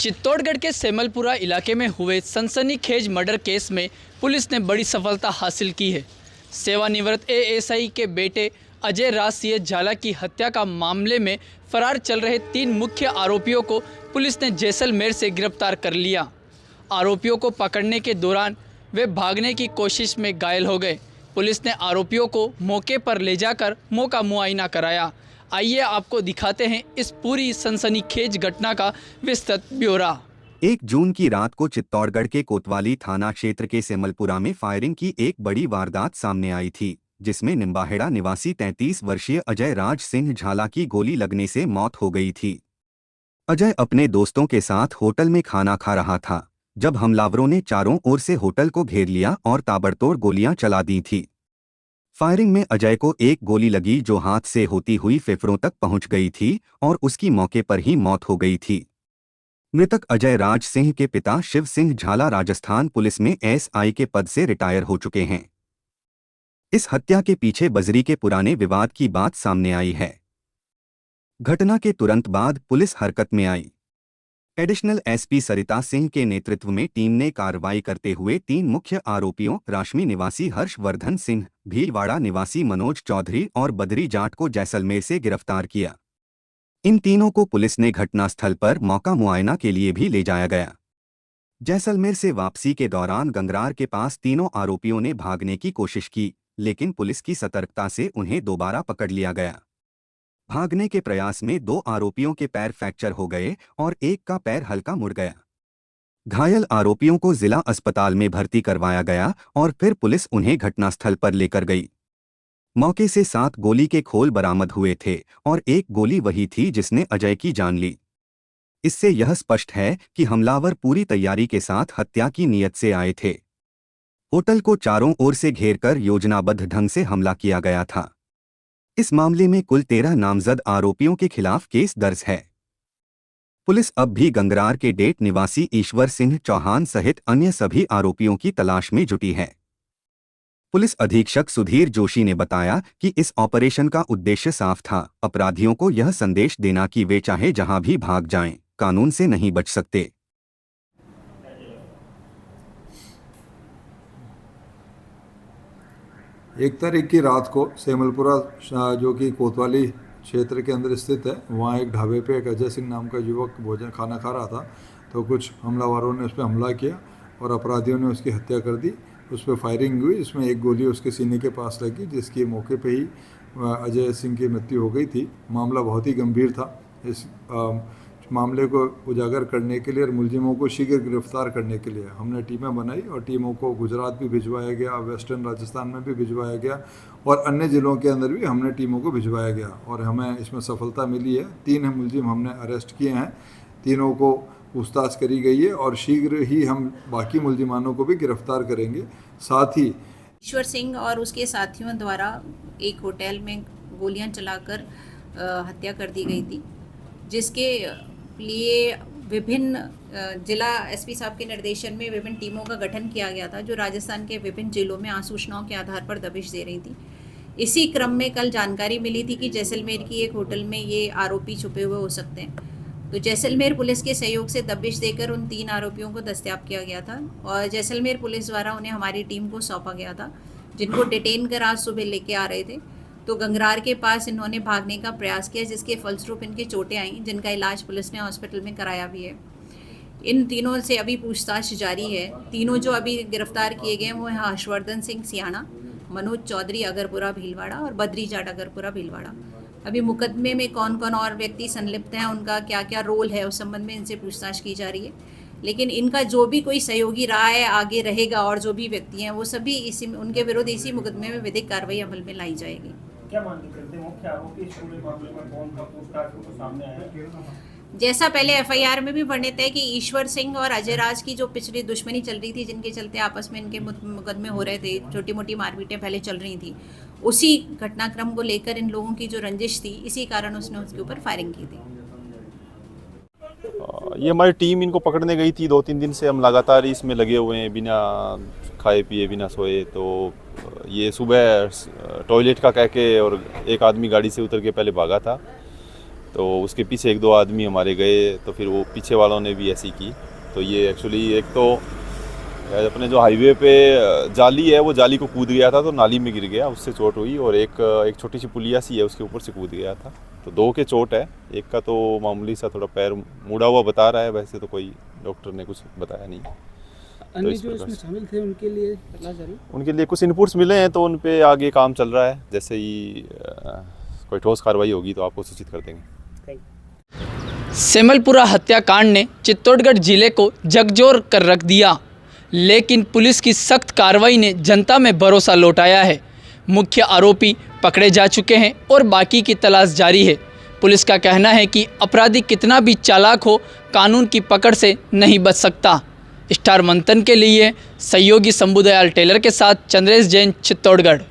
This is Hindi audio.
चित्तौड़गढ़ के सेमलपुरा इलाके में हुए सनसनीखेज मर्डर केस में पुलिस ने बड़ी सफलता हासिल की है। सेवानिवृत्त एएसआई के बेटे अजय राज सिंह झाला की हत्या का मामले में फरार चल रहे 3 मुख्य आरोपियों को पुलिस ने जैसलमेर से गिरफ्तार कर लिया। आरोपियों को पकड़ने के दौरान वे भागने की कोशिश में घायल हो गए। पुलिस ने आरोपियों को मौके पर ले जाकर मौका मुआयना कराया। आइए आपको दिखाते हैं इस पूरी सनसनीखेज घटना का विस्तृत ब्यौरा। 1 जून की रात को चित्तौड़गढ़ के कोतवाली थाना क्षेत्र के सेमलपुरा में फायरिंग की एक बड़ी वारदात सामने आई थी, जिसमें निम्बाहेड़ा निवासी 33 वर्षीय अजय राज सिंह झाला की गोली लगने से मौत हो गई थी। अजय अपने दोस्तों के साथ होटल में खाना खा रहा था जब हमलावरों ने चारों ओर से होटल को घेर लिया और ताबड़तोड़ गोलियां चला दी थी। फायरिंग में अजय को एक गोली लगी जो हाथ से होती हुई फेफड़ों तक पहुंच गई थी और उसकी मौके पर ही मौत हो गई थी। मृतक अजय राज सिंह के पिता शिव सिंह झाला राजस्थान पुलिस में एसआई के पद से रिटायर हो चुके हैं। इस हत्या के पीछे बजरी के पुराने विवाद की बात सामने आई है। घटना के तुरंत बाद पुलिस हरकत में आई। एडिशनल एसपी सरिता सिंह के नेतृत्व में टीम ने कार्रवाई करते हुए 3 मुख्य आरोपियों राशमी निवासी हर्षवर्धन सिंह, भीलवाड़ा निवासी मनोज चौधरी और बदरी जाट को जैसलमेर से गिरफ्तार किया। इन तीनों को पुलिस ने घटनास्थल पर मौका मुआयना के लिए भी ले जाया गया। जैसलमेर से वापसी के दौरान गंगरार के पास तीनों आरोपियों ने भागने की कोशिश की, लेकिन पुलिस की सतर्कता से उन्हें दोबारा पकड़ लिया गया। भागने के प्रयास में 2 आरोपियों के पैर फ्रैक्चर हो गए और एक का पैर हल्का मुड़ गया। घायल आरोपियों को जिला अस्पताल में भर्ती करवाया गया और फिर पुलिस उन्हें घटनास्थल पर लेकर गई। मौके से 7 गोली के खोल बरामद हुए थे और एक गोली वही थी जिसने अजय की जान ली। इससे यह स्पष्ट है कि हमलावर पूरी तैयारी के साथ हत्या की नीयत से आए थे। होटल को चारों ओर से घेरकर योजनाबद्ध ढंग से हमला किया गया था। इस मामले में कुल 13 नामजद आरोपियों के खिलाफ केस दर्ज है। पुलिस अब भी गंगरार के डेट निवासी ईश्वर सिंह चौहान सहित अन्य सभी आरोपियों की तलाश में जुटी है। पुलिस अधीक्षक सुधीर जोशी ने बताया कि इस ऑपरेशन का उद्देश्य साफ था, अपराधियों को यह संदेश देना कि वे चाहे जहां भी भाग जाएं, कानून से नहीं बच सकते। 1 तारीख की रात को सेमलपुरा जो कि कोतवाली क्षेत्र के अंदर स्थित है, वहाँ एक ढाबे पे एक अजय सिंह नाम का युवक खाना खा रहा था, तो कुछ हमलावरों ने उस पर हमला किया और अपराधियों ने उसकी हत्या कर दी। उस पर फायरिंग हुई, इसमें एक गोली उसके सीने के पास लगी, जिसकी मौके पे ही अजय सिंह की मृत्यु हो गई थी। मामला बहुत ही गंभीर था। इस मामले को उजागर करने के लिए और मुलजिमों को शीघ्र गिरफ्तार करने के लिए हमने टीमें बनाई और टीमों को गुजरात भी भिजवाया गया, वेस्टर्न राजस्थान में भी भिजवाया गया और अन्य ज़िलों के अंदर भी हमने टीमों को भिजवाया गया और हमें इसमें सफलता मिली है। 3 मुलजिम हमने अरेस्ट किए हैं, तीनों को पूछताछ करी गई है और शीघ्र ही हम बाकी मुलजिमानों को भी गिरफ्तार करेंगे। साथ ही ईश्वर सिंह और उसके साथियों द्वारा एक होटल में गोलियां चलाकर हत्या कर दी गई थी, जिसके लिए विभिन्न जिला एसपी साहब के निर्देशन में विभिन्न टीमों का गठन किया गया था, जो राजस्थान के विभिन्न जिलों में सूचनाओं के आधार पर दबिश दे रही थी। इसी क्रम में कल जानकारी मिली थी कि जैसलमेर की एक होटल में ये आरोपी छुपे हुए हो सकते हैं, तो जैसलमेर पुलिस के सहयोग से दबिश देकर उन 3 आरोपियों को दस्तयाब किया गया था और जैसलमेर पुलिस द्वारा उन्हें हमारी टीम को सौंपा गया था, जिनको डिटेन कर आज सुबह लेके आ रहे थे। तो गंगरार के पास इन्होंने भागने का प्रयास किया, जिसके फलस्वरूप इनके चोटें आईं, जिनका इलाज पुलिस ने हॉस्पिटल में कराया भी है। इन तीनों से अभी पूछताछ जारी है। तीनों जो अभी गिरफ्तार किए गए हैं वो हैं हर्षवर्धन सिंह सियाना, मनोज चौधरी अगरपुरा भीलवाड़ा और बद्री जाट अगरपुरा भीलवाड़ा। अभी मुकदमे में कौन कौन और व्यक्ति संलिप्त हैं, उनका क्या क्या रोल है, उस संबंध में इनसे पूछताछ की जा रही है। लेकिन इनका जो भी कोई सहयोगी रहा है, आगे रहेगा और जो भी व्यक्ति हैं वो सभी उनके विरुद्ध इसी मुकदमे में विधिक कार्रवाई अमल में लाई जाएगी। क्या मान के चलते मुख्य आरोपी इस पूरे मामले में कौन था, पूछताछ को सामने आया? जैसा पहले एफआईआर में भी वर्णित है कि ईश्वर सिंह और अजय राज की जो पिछली दुश्मनी चल रही थी, जिनके चलते आपस में इनके मुकदमे हो रहे थे, छोटी मोटी मारपीटें पहले चल रही थी, उसी घटनाक्रम को लेकर इन लोगों की जो रंजिश थी, इसी कारण उसने उसके ऊपर फायरिंग की थी। ये हमारी टीम इनको पकड़ने गई थी। 2-3 दिन से हम लगातार इसमें लगे हुए हैं, बिना खाए पिए बिना सोए। तो ये सुबह टॉयलेट का कह के और एक आदमी गाड़ी से उतर के पहले भागा था तो उसके पीछे एक दो आदमी हमारे गए, तो फिर वो पीछे वालों ने भी ऐसी की। तो ये एक्चुअली एक तो अपने जो हाईवे पे जाली है वो जाली को कूद गया था, तो नाली में गिर गया, उससे चोट हुई। और एक छोटी सी पुलिया सी है उसके ऊपर से कूद गया था। तो दो के चोट है, एक का तो मामूली सा थोड़ा पैर मुड़ा हुआ बता रहा है, वैसे तो कोई डॉक्टर ने कुछ बताया नहीं। अन्य जो इसमें शामिल थे उनके लिए उनके लिए कुछ इनपुट्स मिले हैं, तो उन पे आगे काम चल रहा है। जैसे ही कोई ठोस कार्रवाई होगी तो आपको सूचित कर देंगे। सेमलपुरा हत्याकांड ने चित्तौड़गढ़ जिले को झकझोर कर रख दिया, लेकिन पुलिस की सख्त कार्रवाई ने जनता में भरोसा लौटाया है। मुख्य आरोपी पकड़े जा चुके हैं और बाकी की तलाश जारी है। पुलिस का कहना है कि अपराधी कितना भी चालाक हो, कानून की पकड़ से नहीं बच सकता। स्टार मंथन के लिए सहयोगी शंभुदयाल टेलर के साथ चंद्रेश जैन, चित्तौड़गढ़।